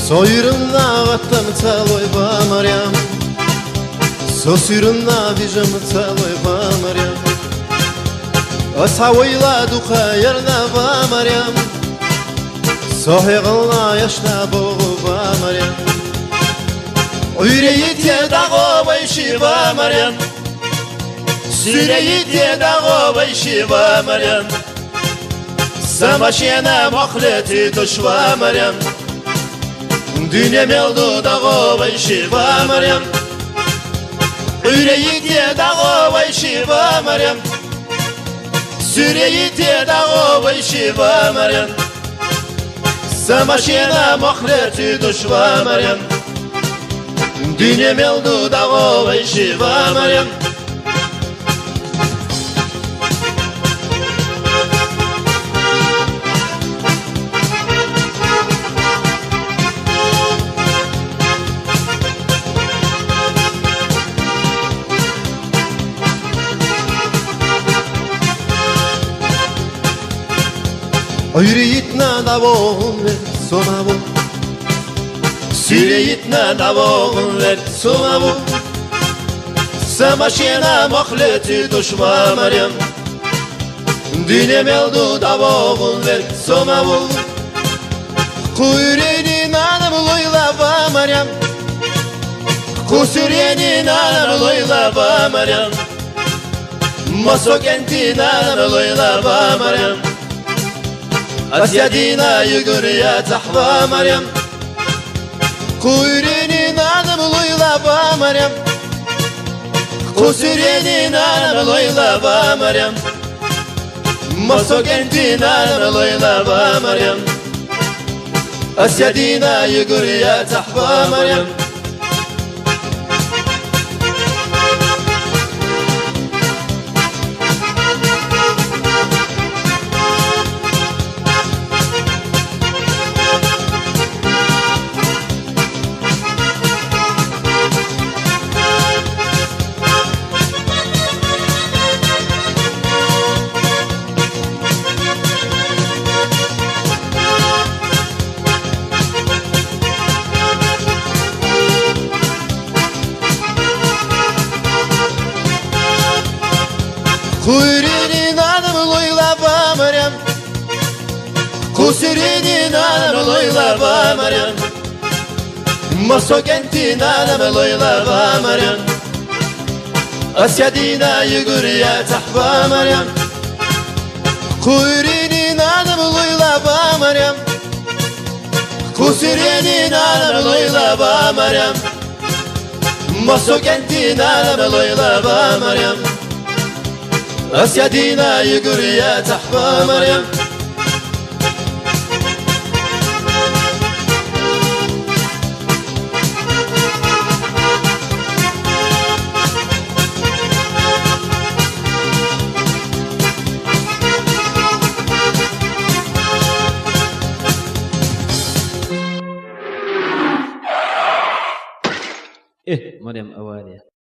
Soyurunna vattam taloy ba Maryam, Sosirunna vijam taloy ba Maryam, Asawayla duqa yerna ba Maryam, Sohiqalna yaşna boğu ba Maryam, Yüreğit ye dağı bayşi ba Maryam, Süreyit ye dağı bayşi ba Maryam, Samaşyana mohleti duşva Maryam, Dünya meldu dağı bayşi ba Maryam, Yüreğit ye dağı bayşi ba Maryam, Süreyit ye dağı bayşi ba Maryam, Samaşyana mohleti duşva Maryam, Dünya meldu dağı bayşi ba Maryam. Yüreğitna davon ver sona bu, Süreyitna davon ver sona bu, Samaşyana mohleti duşma Maryam, Dünya meldu davon ver sona bu, Kuyrenin anam loyla ba Maryam, Kusuryenin anam loyla ba Maryam, Masokentin anam loyla ba Maryam, Asyadina yugurya tahva Maryam, Kuyrenin anam loyla ba Maryam, Kusuryenin anam loyla ba Maryam, Masokentin anam loyla ba Maryam, Asyadina yugurya tahva Maryam. Kuyrenin anam loyla ba Maryam, Kusuryenin anam loyla ba Maryam, Masokentin anam loyla ba Maryam, Asyadina yugurya tahva Maryam, Kuyrenin anam loyla ba Maryam, Kusuryenin anam loyla ba Maryam, Masokentin anam loyla ba Maryam, Asyadina yugurya tahva Maryam. Maryam awaliya.